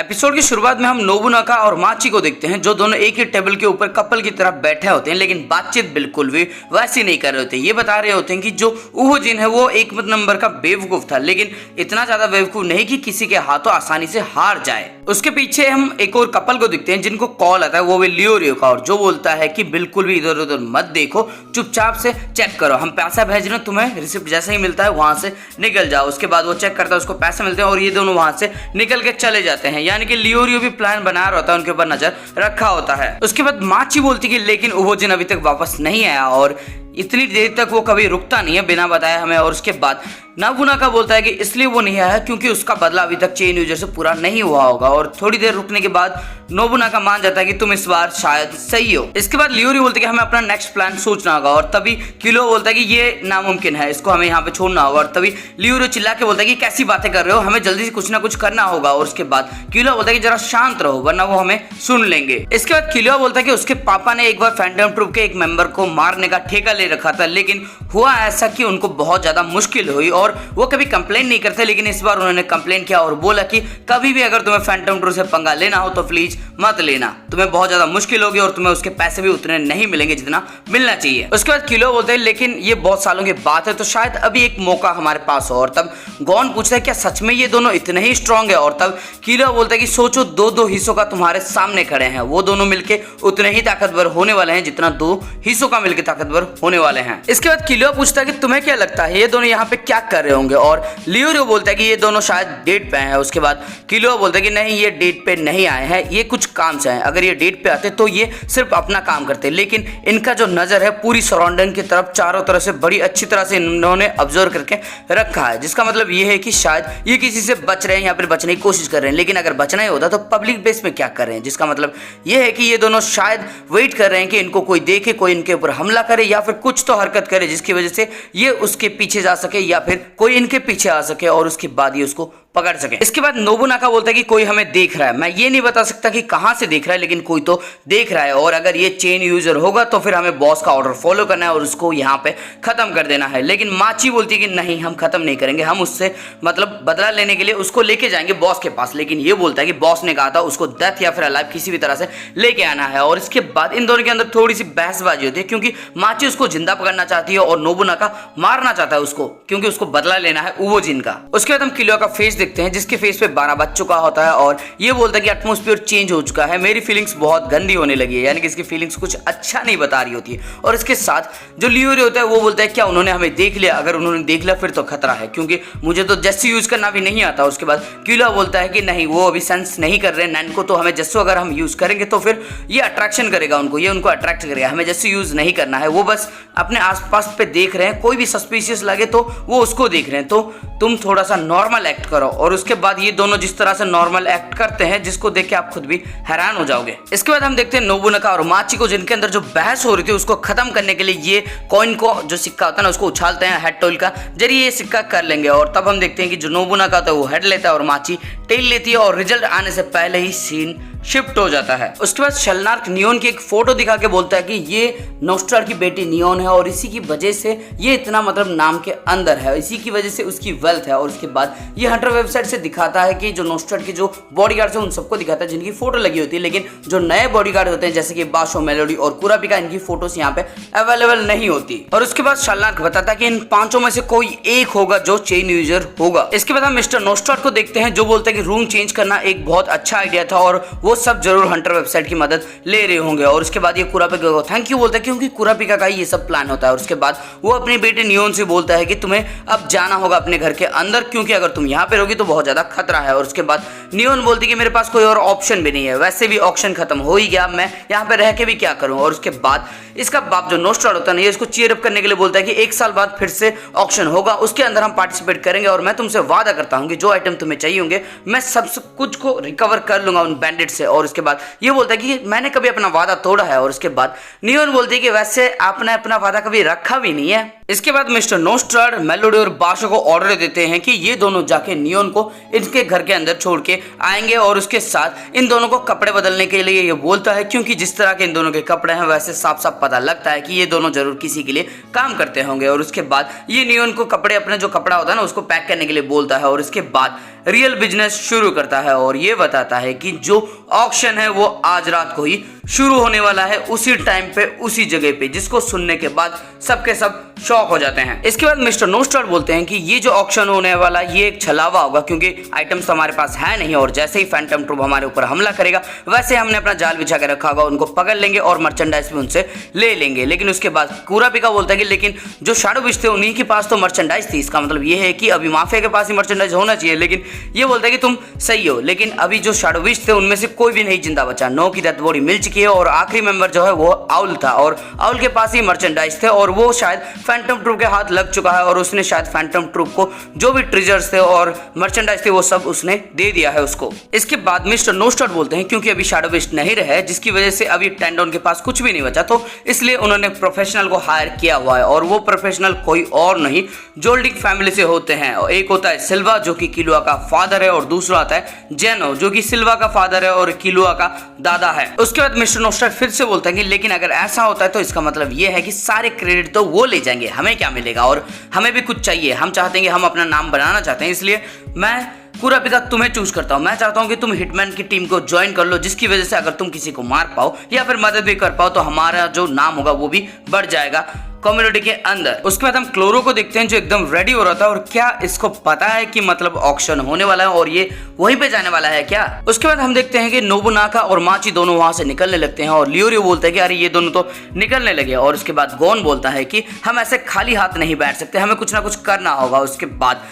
Episode की शुरुआत में हम नोबुनागा और माची को देखते हैं, जो दोनों एक ही टेबल के ऊपर कपल की तरह बैठे होते हैं, लेकिन बातचीत बिल्कुल भी वैसी नहीं कर रहे होते। ये बता रहे होते हैं कि जो उहो जिन है वो एक नंबर का बेवकूफ था, लेकिन इतना ज्यादा बेवकूफ नहीं कि किसी के हाथों आसानी से हार जाए। उसके पीछे हम एक और कपल को देखते हैं जिनको कॉल आता है, वो भी लियोरियो का, और जो बोलता है कि बिल्कुल भी इधर उधर मत देखो, चुपचाप से चेक करो, हम पैसा भेज रहे हैं तुम्हें, रिसिप्ट जैसे ही मिलता है वहां से निकल जाओ। उसके बाद वो चेक करता है, उसको पैसे मिलते हैं और ये दोनों वहां से निकल के चले जाते हैं। यानी कि लियोरियो भी प्लान बना रहा होता है, उनके ऊपर नजर रखा होता है। उसके बाद माची बोलती कि लेकिन उहोजिन अभी तक वापस नहीं आया और इतनी देर तक वो कभी रुकता नहीं है बिना बताए हमें। और उसके बाद नोबुनागा बोलता है कि इसलिए वो नहीं आया क्योंकि उसका बदला अभी तक चेन यूजर से पूरा नहीं हुआ होगा। और थोड़ी देर रुकने के बाद नोबुनागा मान जाता है कि तुम इस बार शायद सही हो। इसके बाद लियोरियो बोलते हैं कि हमें अपना नेक्स्ट प्लान सोचना होगा, और तभी किलो बोलता है कि ये नामुमकिन है, इसको हमें यहाँ पे छोड़ना होगा। और तभी लियोरियो चिल्ला के बोलता है कि कैसी बातें कर रहे हो, हमें जल्दी से कुछ ना कुछ करना होगा। और उसके बाद किलो बोलता है कि जरा शांत रहो वरना वो हमें सुन लेंगे। इसके बाद किलो बोलता है कि उसके पापा ने एक बार फैंटम ट्रूप के एक मेंबर को मारने का ठेका ले रखा था, लेकिन हुआ ऐसा कि उनको बहुत ज्यादा मुश्किल हुई और वो कभी कंप्लेन नहीं करते, लेकिन इस बार उन्होंने कंप्लेन किया और बोला कि कभी भी अगर तुम्हें फैंटम ट्रूप से पंगा लेना हो तो प्लीज मत लेना, तुम्हें बहुत ज्यादा मुश्किल होगी और तुम्हें उसके पैसे भी उतने नहीं मिलेंगे जितना मिलना चाहिए। उसके बाद किलो बोलते हैं लेकिन ये बहुत सालों की बात है तो शायद अभी एक मौका हमारे पास हो। और तब गॉन पूछता है क्या सच में ये दोनों इतने ही स्ट्रांग है। और तब किलो बोलता है कि सोचो दो दो हिस्सों का तुम्हारे सामने खड़े हैं, वो दोनों मिलके उतने ही ताकतवर होने वाले हैं जितना दो हिस्सों का मिलकर ताकतवर होने वाले हैं। इसके बाद किलो पूछता है कि तुम्हें क्या लगता है ये दोनों यहाँ पे क्या कर रहे होंगे, और लियोरियो बोलता है कि ये दोनों शायद डेट पे हैं। उसके बाद किलो बोलता है कि नहीं ये डेट पे नहीं आए हैं, ये कुछ काम से हैं, अगर ये डेट पे आते तो ये सिर्फ अपना काम करते, लेकिन इनका जो नजर है पूरी सराउंडिंग की तरफ चारों तरफ से बड़ी अच्छी तरह से इन्होंने ऑब्जर्व करके रखा है, जिसका मतलब ये है कि शायद ये किसी से बच रहे हैं या फिर बचने की कोशिश कर रहे हैं, लेकिन अगर बचना ही होता तो पब्लिक बेस में क्या कर रहे हैं, जिसका मतलब ये है कि ये दोनों शायद वेट कर रहे हैं कि इनको कोई देखे, कोई इनके ऊपर हमला करे या फिर कुछ तो हरकत करे जिसकी वजह से ये उसके पीछे जा सके या फिर कोई इनके पीछे आ सके और उसके बाद ये उसको पकड़ सके। इसके बाद नोबुनागा बोलता है कि कोई हमें देख रहा है, मैं ये नहीं बता सकता कि कहां से देख रहा है, लेकिन कोई तो देख रहा है, और अगर ये चेन यूजर होगा तो फिर हमें बॉस का ऑर्डर फॉलो करना है और उसको यहाँ पे खत्म कर देना है। लेकिन माची बोलती है कि नहीं हम खत्म नहीं करेंगे, हम उससे मतलब बदला लेने के लिए उसको लेके जाएंगे बॉस के पास, लेकिन ये बोलता है कि बॉस ने कहा था उसको डेथ या फिर अलाइव किसी भी तरह से लेके आना है। और इसके बाद इन दोनों के अंदर थोड़ी सी बहसबाजी होती है क्योंकि माची उसको जिंदा पकड़ना चाहती है और नोबुनागा मारना चाहता है उसको, क्योंकि उसको बदला लेना है उहोजिन का। उसके बाद हम किलो का फेस देखते हैं जिसके फेस पे 12 बज चुका होता है और ये बोलता है कि एटमॉस्फेयर चेंज हो चुका है, मेरी फीलिंग्स बहुत गंदी होने लगी है, यानी कि इसकी फीलिंग्स कुछ अच्छा नहीं बता रही होती है। और इसके साथ जो लियोरियो होता है वो बोलता है क्या उन्होंने हमें देख लिया, अगर उन्होंने देख लिया फिर तो खतरा है क्योंकि मुझे तो जस्सी यूज करना भी नहीं आता। उसके बाद किलो बोलता है कि नहीं वो अभी सेंस नहीं कर रहे नैन को, तो हमें जस्सो अगर हम यूज करेंगे तो फिर ये अट्रैक्शन करेगा उनको, ये उनको अट्रैक्ट करेगा, हमें जस्सी यूज नहीं करना है, वो बस अपने आसपास पे देख रहे हैं, कोई भी सस्पिशियस लगे तो वो उसको देख रहे हैं, तो तुम थोड़ा सा नॉर्मल एक्ट करो। और उसके बाद ये दोनों जिस तरह से नॉर्मल एक्ट करते हैं जिसको देख के आप खुद भी हैरान हो जाओगे। इसके बाद हम देखते हैं नोबुनागा और माची को, जिनके अंदर जो बहस हो रही थी उसको खत्म करने के लिए ये कॉइन को जो सिक्का होता है ना उसको उछालते हैं हेड टॉयल का जरिए ये सिक्का कर लेंगे। और तब हम देखते हैं कि जो नोबुनागा होता है वो हेड लेता है और माची टेल लेती है, और रिजल्ट आने से पहले ही सीन शिफ्ट हो जाता है। उसके बाद शलनार्क नियोन की एक फोटो दिखा के बोलता है कि ये नोस्टार की बेटी नियोन है और इसी की वजह से ये इतना मतलब नाम के अंदर है, इसी की वजह से उसकी वेल्थ है। और उसके बाद ये हंटर वेबसाइट से दिखाता है कि जो नोस्टार के जो बॉडीगार्ड्स हैं उन सबको दिखाता है जिनकी फोटो लगी होती है, लेकिन जो नए बॉडीगार्ड होते हैं जैसे कि बाशो, मेलोडी और कुरापिका, इनकी फोटोस यहाँ पे अवेलेबल नहीं होती। और उसके बाद शलनार्क बताता है कि इन पांचों में से कोई एक होगा जो चेन यूजर होगा। इसके बाद हम मिस्टर नोस्टार को देखते हैं जो बोलते हैं कि रूम चेंज करना एक बहुत अच्छा आइडिया था और वो सब जरूर हंटर वेबसाइट की मदद ले रहे होंगे। और उसके बाद ये कुरापिका को थैंक यू बोलता है क्योंकि कुरापिका का ही ये सब प्लान होता है। और उसके बाद वो अपनी बेटी नियोन से बोलता है कि तुम्हें अब जाना होगा अपने घर के अंदर क्योंकि अगर तुम यहाँ पे रहोगी तो बहुत ज्यादा खतरा है। और उसके बाद नियोन बोलती है कि मेरे पास कोई और ऑप्शन भी नहीं है, वैसे भी ऑप्शन खत्म हो ही गया, मैं यहाँ पे रह के भी क्या करूँ। और उसके बाद इसका बाप जो नोस्टार होता है ना, इसको चीयर अप करने के लिए बोलता है कि 1 साल बाद फिर से ऑप्शन होगा, उसके अंदर हम पार्टिसिपेट करेंगे और मैं तुमसे वादा करता हूँ कि जो आइटम तुम्हें चाहिए होंगे मैं सब कुछ को रिकवर कर लूंगा उन बैंडिट से। और उसके बाद ये बोलता है कि मैंने कभी अपना वादा तोड़ा है। और उसके बाद नियोन बोलती है कि वैसे आपने अपना वादा कभी रखा भी नहीं है। इसके बाद मिस्टर नोस्ट्राड मेलोडी और बाशा को ऑर्डर देते हैं कि ये दोनों जाके नियोन को इनके घर के अंदर छोड़ के आएंगे और उसके साथ इन दोनों को कपड़े बदलने के लिए ये बोलता है, क्योंकि जिस तरह के इन दोनों के कपड़े हैं वैसे साफ साफ पता लगता है कि ये दोनों जरूर किसी के लिए काम करते होंगे। और उसके बाद ये नियोन को कपड़े, अपने जो कपड़ा होता है ना, उसको पैक करने के लिए बोलता है और उसके बाद रियल बिजनेस शुरू करता है और ये बताता है कि जो ऑक्शन है वो आज रात को ही शुरू होने वाला है, उसी टाइम पे उसी जगह पे, जिसको सुनने के बाद सबके सब शॉक हो जाते हैं। इसके बाद मिस्टर नोस्ट्राड बोलते हैं कि ये जो ऑक्शन होने वाला ये एक छलावा होगा, क्योंकि आइटम्स हमारे पास है नहीं और जैसे ही फैंटम ट्रूप हमारे ऊपर हमला करेगा वैसे हमने अपना जाल बिछा के रखा होगा, उनको पकड़ लेंगे और मर्चेंडाइज भी उनसे ले लेंगे। लेकिन उसके बाद कुरापिका बोलता है कि लेकिन जो शैडो बिस्ट थे उन्हीं के पास तो मर्चेंडाइज थी, इसका मतलब ये है कि अभी माफिया के पास ही मर्चेंडाइज होना चाहिए। लेकिन ये बोलता है कि तुम सही हो, लेकिन अभी जो शैडो बिस्ट थे उनमें से कोई भी नहीं जिंदा बचा। नो की डेथ बॉडी मिल चुकी है और आखिरी मेंबर जो है वो आउल था और आउल के पास ही मर्चेंडाइज थे और वो शायद फैंटम ट्रूप के हाथ लग चुका है और उसने शायद फैंटम ट्रूप को जो भी ट्रेजर्स थे और मर्चेंडाइज थे वो सब उसने दे दिया है उसको। इसके बाद मिस्टर नोस्ट्राड बोलते हैं क्योंकि अभी शैडो बिस्ट नहीं रहे, जिसकी वजह से अभी टेंडोन के पास कुछ भी नहीं बचा, तो इसलिए उन्होंने प्रोफेशनल को हायर किया हुआ है और वो प्रोफेशनल कोई और नहीं जोल्डिक फैमिली से होते हैं। एक होता है सिल्वा जो कि किलुआ का फादर है और दूसरा आता है जेनो जो कि सिल्वा का फादर है और किलुआ का दादा है। उसके बाद मिस्टर नोस्ट्राड फिर से बोलता है कि लेकिन अगर ऐसा होता है तो इसका मतलब ये है कि सारे क्रेडिट तो वो ले जाएंगे, हमें क्या मिलेगा और हमें भी कुछ चाहिए, हम चाहते हैं कि हम अपना नाम बनाना चाहते हैं, इसलिए मैं कुरापिका तुम्हें चूज करता हूं। मैं चाहता हूं कि तुम हिटमैन की टीम को ज्वाइन कर लो, जिसकी वजह से अगर तुम किसी को मार पाओ या फिर मदद भी कर पाओ तो हमारा जो नाम होगा वो भी बढ़ जाएगा कम्युनिटी के अंदर। उसके बाद हम क्लोरो को देखते हैं जो एकदम रेडी हो रहा था और क्या इसको पता है कि मतलब ऑक्शन होने वाला है और ये वहीं पे जाने वाला है क्या। उसके बाद हम देखते हैं कि नोबुनागा और माची दोनों वहां से निकलने लगते हैं और लियोरियो बोलते हैं कि अरे ये दोनों तो निकलने लगे और उसके बाद गोन बोलता है कि हम ऐसे खाली हाथ नहीं बैठ सकते, हमें कुछ ना कुछ करना होगा। उसके बाद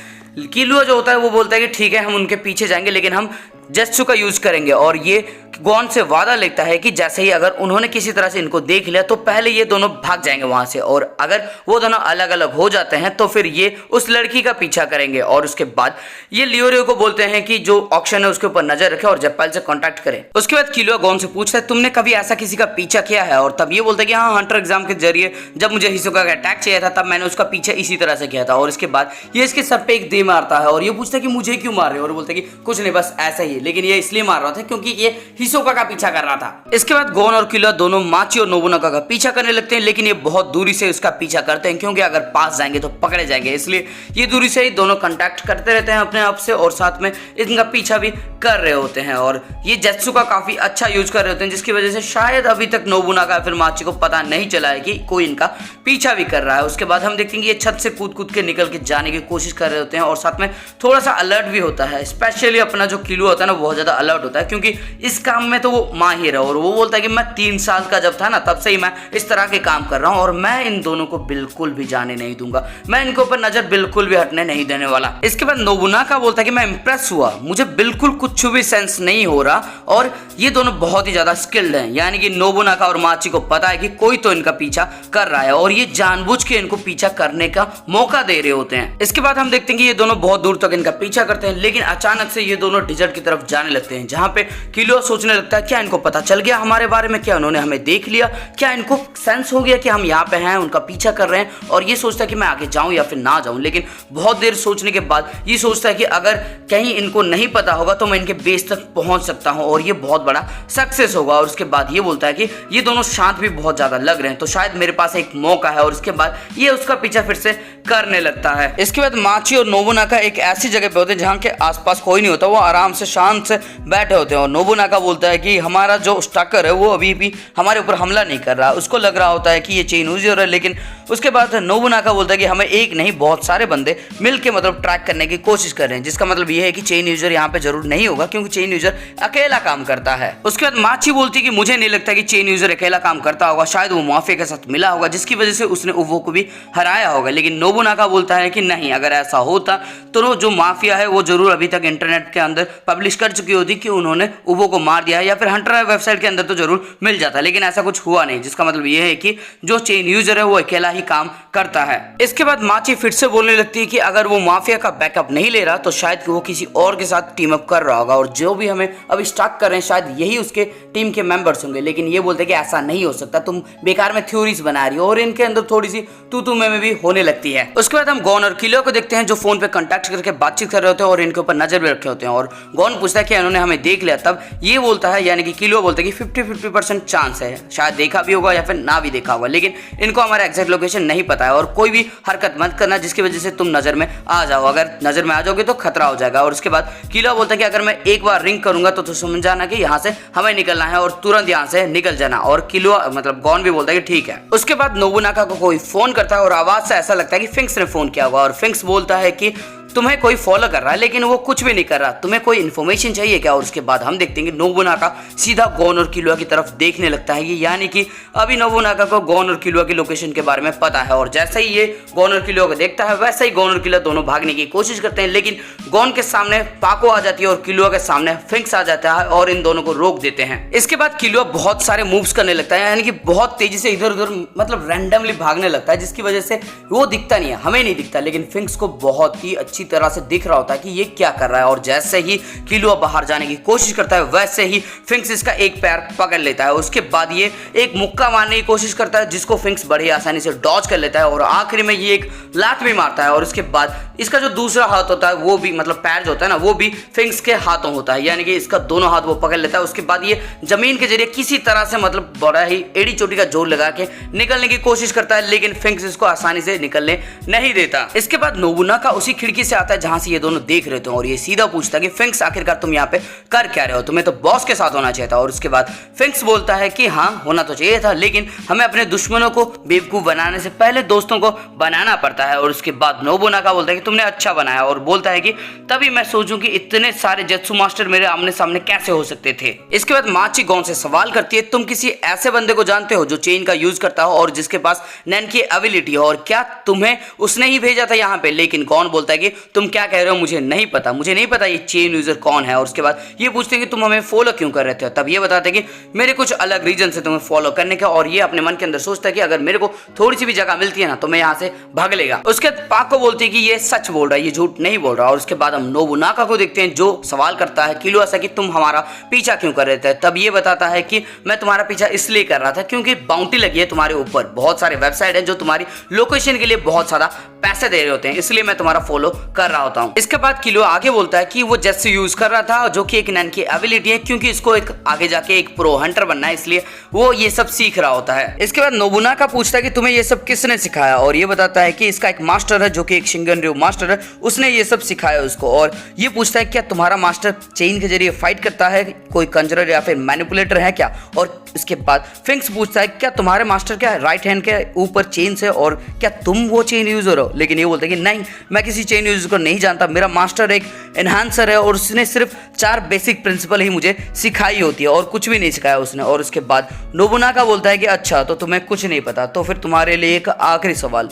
किलुआ जो होता है वो बोलता है कि ठीक है हम उनके पीछे जाएंगे लेकिन हम जेत्सु का यूज करेंगे और ये गोन से वादा लेता है कि जैसे ही अगर उन्होंने किसी तरह से इनको देख लिया तो पहले ये दोनों भाग जाएंगे वहां से और अगर वो दोनों अलग अलग हो जाते हैं तो फिर ये उस लड़की का पीछा करेंगे। और उसके बाद ये लियोरियो को बोलते हैं कि जो ऑक्शन है उसके ऊपर नजर रखे और जेप्पाइल से कांटेक्ट करे। उसके बाद किलुआ गोन से पूछता है तुमने कभी ऐसा किसी का पीछा किया है, और तब ये बोलता है कि हाँ, हंटर एग्जाम के जरिए जब मुझे हिसोका का अटैक चाहिए था तब मैंने उसका पीछा इसी तरह से किया था। और इसके बाद ये इसके सर पे एक दे मारता है और ये पूछता है कि मुझे क्यों मार रहे हो, और बोलता है कि कुछ नहीं बस ऐसा ही, लेकिन ये इसलिए मार रहा था क्योंकि ये हिसोका का पीछा कर रहा था। इसके बाद गोन और किलुआ दोनों माची और नोबुनागा का पीछा करने लगते हैं, लेकिन ये बहुत दूरी से उसका पीछा करते हैं क्योंकि अगर पास जाएंगे तो पकड़े जाएंगे, इसलिए ये दूरी से ही दोनों कांटेक्ट करते रहते हैं अपने आप से और साथ में इनका पीछा भी कर रहे होते हैं। और ये जेत्सु का काफी अच्छा यूज कर रहे होते हैं, जिसकी वजह से शायद अभी तक नोबुनागा फिर माची को पता नहीं चला है कि कोई इनका पीछा भी कर रहा है। उसके बाद हम देखेंगे ये छत से कूद कूद के निकल के जाने की कोशिश कर रहे होते हैं और साथ में थोड़ा सा अलर्ट भी होता है। स्पेशली अपना जो किलुआ होता है ना बहुत ज्यादा अलर्ट होता है क्योंकि इस काम में तो वो माहिर है और वो बोलता है कि मैं 3 साल का जब था ना तब से ही मैं इस तरह के काम कर रहा हूं और मैं इन दोनों को बिल्कुल भी जाने नहीं दूंगा, मैं इनके ऊपर नजर बिल्कुल भी हटने नहीं देने वाला। इसके बाद नोबुनागा बोलता है कि मैं इंप्रेस हुआ, मुझे बिल्कुल कुछ भी सेंस नहीं हो रहा और ये दोनों बहुत ही ज्यादा स्किल्ड हैं, यानी कि नोबुनागा और माची को पता है कि कोई तो इनका पीछा कर रहा है और ये जानबूझ के इनको पीछा करने का मौका दे रहे होते हैं। इसके बाद हम देखते हैं कि ये दोनों बहुत दूर तक इनका पीछा करते हैं, लेकिन अचानक से ये दोनों डिजर्ट की तरफ जाने लगते हैं जहां पे किलुआ सोचने लगता है क्या इनको पता चल गया हमारे बारे में, क्या उन्होंने हमें देख लिया, क्या इनको सेंस हो गया कि हम यहाँ पे हैं, उनका पीछा कर रहे हैं। और ये सोचता है कि मैं आगे जाऊं या फिर ना जाऊं, लेकिन बहुत देर सोचने के बाद ये सोचता है कि अगर कहीं इनको नहीं पता होगा तो मैं इनके बेस तक पहुंच सकता हूं और ये बहुत बड़ा सक्सेस होगा। और उसके बाद ये बोलता है कि ये दोनों शांत भी बहुत ज्यादा लग रहे हैं तो शायद मेरे पास एक मौका है और उसके बाद ये उसका पीछा फिर से करने लगता है। इसके बाद माची और नोबुनागा एक ऐसी जगह पे होते हैं जहां के आसपास कोई नहीं होता, वो आराम से शांत से बैठे होते हैं और नोबुनागा बोलता है कि हमारा जो स्टाकर है वो अभी भी हमारे ऊपर हमला नहीं कर रहा, उसको लग रहा होता है कि ये चेन यूजर है। लेकिन उसके बाद नोबुनागा बोलता है कि हमें एक नहीं बहुत सारे बंदे मिलके मतलब ट्रैक करने की कोशिश कर रहे हैं, जिसका मतलब ये है कि चेन यूजर यहाँ पे जरूर नहीं होगा क्योंकि चेन यूजर अकेला काम करता है। उसके बाद माची बोलती है कि मुझे नहीं लगता कि चेन यूजर अकेला काम करता होगा, शायद वो माफिया के साथ मिला होगा जिसकी वजह से उसने उवो को भी हराया होगा। लेकिन नोबुनागा बोलता है कि नहीं, अगर ऐसा होता तो जो माफिया है वो जरूर अभी तक इंटरनेट के अंदर पब्लिश कर चुकी होती कि उन्होंने उबो को मार दिया है, या फिर हंटर वेबसाइट के अंदर तो जरूर मिल जाता, लेकिन ऐसा कुछ हुआ नहीं, जिसका मतलब ये है कि जो चेन यूजर है वो अकेला ही काम करता है। इसके बाद माची फिर से बोलने लगती है कि अगर वो माफिया का बैकअप नहीं ले रहा तो शायद वो किसी और के साथ टीम अप कर रहा होगा, और जो भी हमें अभी स्टार्ट कर रहे हैं शायद यही उसके टीम के मेंबर्स होंगे। लेकिन ये बोलते हैं कि ऐसा नहीं हो सकता, तुम बेकार में थ्योरीज बना रही हो, और इनके अंदर थोड़ी सी तू में भी होने लगती है। उसके बाद हम गॉन और किलो को देखते हैं जो फोन पे कांटेक्ट करके बातचीत कर रहे होते हैं और इनके ऊपर नजर भी रखे होते हैं, और गॉन पूछता है कि इन्होंने हमें देख लिया, तब ये बोलता है यानी कि किलो बोलता है कि 50-50% चांस है, शायद देखा भी होगा या फिर ना भी देखा होगा, लेकिन इनको हमारा एग्जैक्ट लोकेशन नहीं पता है, और कोई भी हरकत मत करना जिसकी वजह से तुम नजर में आ जाओ, अगर नजर में आ जाओगे तो खतरा हो जाएगा। और उसके बाद किलो बोलता है कि अगर मैं एक बार रिंग करूंगा तो समझ जाना कि यहाँ से हमें निकलना है और तुरंत यहाँ से निकल जाना, और किलो मतलब गॉन भी बोलता है कि ठीक है। उसके बाद नोबुनागा को कोई फोन करता है और आवाज से ऐसा लगता है कि फिंक्स ने फोन किया होगा, और फिंक्स बोलता है कि तुम्हें कोई फॉलो कर रहा है लेकिन वो कुछ भी नहीं कर रहा, तुम्हें कोई इन्फॉर्मेशन चाहिए क्या। और उसके बाद हम देखते हैं कि नोबुनागा सीधा गॉन और किलुआ की तरफ देखने लगता है, यानी कि अभी नोबुनागा को गॉन और किलुआ की लोकेशन के बारे में पता है, और जैसे ही ये गॉन और किलुआ को देखता है वैसे ही गॉन और किलुआ दोनों भागने की कोशिश करते हैं, लेकिन गॉन के सामने पाको आ जाती है और किलुआ के सामने फिंक्स आ जाता है और इन दोनों को रोक देते हैं। इसके बाद किलुआ बहुत सारे मूव्स करने लगता है, यानी कि बहुत तेजी से इधर उधर मतलब रैंडमली भागने लगता है, जिसकी वजह से वो दिखता नहीं है, हमें नहीं दिखता, लेकिन फिंक्स को बहुत ही अच्छी तरह से दिख रहा होता है कि ये क्या कर रहा है। और जैसे ही किलुआ बाहर जाने की कोशिश करता है वैसे ही फिंक्स इसका एक पैर पकड़ लेता है। उसके बाद ये एक मुक्का मारने की कोशिश करता है जिसको फिंक्स बड़ी आसानी से डॉज कर लेता है, और आखिरी में ये एक लात भी मारता है, और उसके बाद इसका जो दूसरा हाथ होता है वो भी मतलब पैर जो होता है ना वो भी फिंक्स के हाथों होता है, यानी कि इसका दोनों हाथ वो पकड़ लेता है। उसके बाद ये जमीन के जरिए किसी तरह से मतलब बड़ा ही एड़ी चोटी का जोर लगा के निकलने की कोशिश करता है, लेकिन फिंक्स इसको आसानी से निकलने नहीं देता। इसके बाद नोबुनागा उसी खिड़की से आता है जहां से ये दोनों देख रहे थे, और ये सीधा पूछता है कि फिंक्स आखिरकार तुम यहाँ पे कर क्या रहे हो, तुम्हें तो बॉस के साथ होना चाहिए था। और उसके बाद फिंक्स बोलता है कि हाँ होना तो चाहिए था, लेकिन हमें अपने दुश्मनों को बेवकूफ बनाने से पहले दोस्तों को बनाना पड़ता है। और उसके बाद नोबुनागा बोलता है कि तुमने अच्छा बनाया, और बोलता है कि तभी मैं सोचूं कि इतने सारे जेत्सु मास्टर मेरे आमने सामने कैसे हो सकते थे। इसके बाद माची गॉन से सवाल करती है तुम किसी ऐसे बंदे को जानते हो जो चेन का यूज करता हो और जिसके पास नैन की एबिलिटी हो, और क्या तुम्हें उसने ही भेजा था यहाँ पे। लेकिन गॉन बोलता है कि तुम क्या कह रहे हो, मुझे नहीं पता ये चेन यूजर कौन है। और उसके बाद ये पूछते हैं कि तुम हमें फॉलो क्यों कर रहे थे, तब ये बताते हैं कि मेरे कुछ अलग रीजन से तुम्हें फॉलो करने का, और ये अपने मन के अंदर सोचता है कि अगर मेरे को थोड़ी सी भी जगह मिलती है ना तो मैं यहाँ से भाग लेगा। उसके बाद पाको बोलती है कि ये सच बोल रहा है, ये झूठ नहीं बोल रहा। और उसके बाद हम नोबुनागा को देखते हैं जो सवाल करता है किलुआ से कि तुम हमारा पीछा क्यों कर रहे थे, तब ये बताता है कि मैं तुम्हारा पीछा इसलिए कर रहा था क्योंकि बाउंटी लगी है तुम्हारे ऊपर, बहुत सारे वेबसाइट है जो तुम्हारी लोकेशन के लिए बहुत ज्यादा पैसे दे रहे होते हैं, इसलिए मैं तुम्हारा फॉलो कर रहा होता हूँ। इसके बाद किलुआ आगे बोलता है कि वो जेत्सु यूज कर रहा था जो कि एक नैन की एबिलिटी है, क्योंकि इसको एक आगे जाके एक प्रो हंटर बनना है, इसलिए वो ये सब सीख रहा होता है। इसके बाद नोबुनागा पूछता है कि तुम्हें ये सब किसने सिखाया, और ये बताता है कि इसका एक मास्टर है जो कि एक शिंगनरyu मास्टर है, उसने ये सब सिखाया उसको। और ये पूछता है क्या तुम्हारा मास्टर चेन के जरिए फाइट करता है, कोई कंजरर या फिर मैनिपुलेटर है क्या। और इसके बाद फिंक्स पूछता है क्या तुम्हारे मास्टर क्या राइट हैंड के ऊपर चेन से, और क्या तुम वो चेन यूजर हो। लेकिन ये बोलते हैं कि नहीं, मैं किसी चेन यूजर को नहीं जानता, मेरा मास्टर एक एनहांसर है और उसने सिर्फ 4 बेसिक प्रिंसिपल ही मुझे सिखाई होती है और कुछ भी नहीं सिखाया उसने। और उसके बाद नोबुनागा बोलता है कि अच्छा तो तुम्हें कुछ नहीं पता, तो फिर तुम्हारे लिए एक आखिरी सवाल,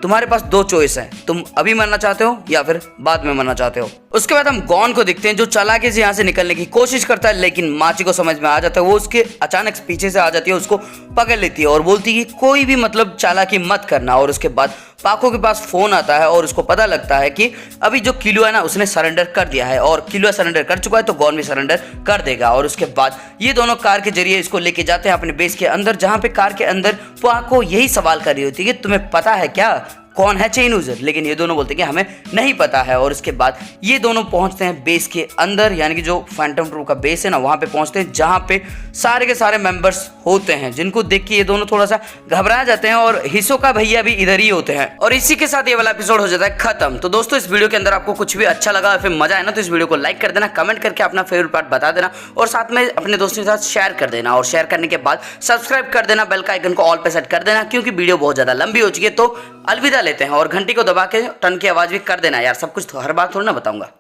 तुम्हारे पास 2 चॉइस है, तुम अभी मरना चाहते हो या फिर बाद में मरना चाहते हो। उसके बाद हम गॉन को देखते हैं जो चालाकी से यहाँ से निकलने की कोशिश करता है, लेकिन माची को समझ में आ जाता है, वो उसके अचानक पीछे से आ जाती है, उसको पकड़ लेती है और बोलती है कि कोई भी मतलब चालाकी मत करना। और उसके बाद पाको के पास फोन आता है और उसको पता लगता है कि अभी जो किलुआ है ना उसने सरेंडर कर दिया है, और किलुआ सरेंडर कर चुका है तो गॉन भी सरेंडर कर देगा। और उसके बाद ये दोनों कार के जरिए इसको लेके जाते हैं अपने बेस के अंदर, जहाँ पे कार के अंदर पाको यही सवाल कर रही होती है कि तुम्हें पता है क्या कौन है चेन यूजर, लेकिन ये दोनों बोलते हैं कि हमें नहीं पता है। और इसके बाद ये दोनों पहुंचते हैं बेस के अंदर, यानी कि जो फैंटम ट्रू का बेस है ना वहां पे पहुंचते हैं, जहां पे सारे के सारे मेंबर्स होते हैं, जिनको देख के ये दोनों थोड़ा सा घबरा जाते हैं, और हिसोका भैया भी इधर ही होते हैं। और इसी के साथ ये वाला एपिसोड हो जाता है खत्म। तो दोस्तों इस वीडियो के अंदर आपको कुछ भी अच्छा लगा फिर मजा आया ना तो इस वीडियो को लाइक कर देना, कमेंट करके अपना फेवरेट पार्ट बता देना, और साथ में अपने दोस्तों के साथ शेयर कर देना, और शेयर करने के बाद सब्सक्राइब कर देना, बेल का आइकन को ऑल पे सेट कर देना, क्योंकि वीडियो बहुत ज्यादा लंबी हो चुकी है। तो अलविदा लेते हैं, और घंटी को दबा के टन की आवाज भी कर देना यार, सब कुछ तो हर बार थोड़ी ना बताऊंगा।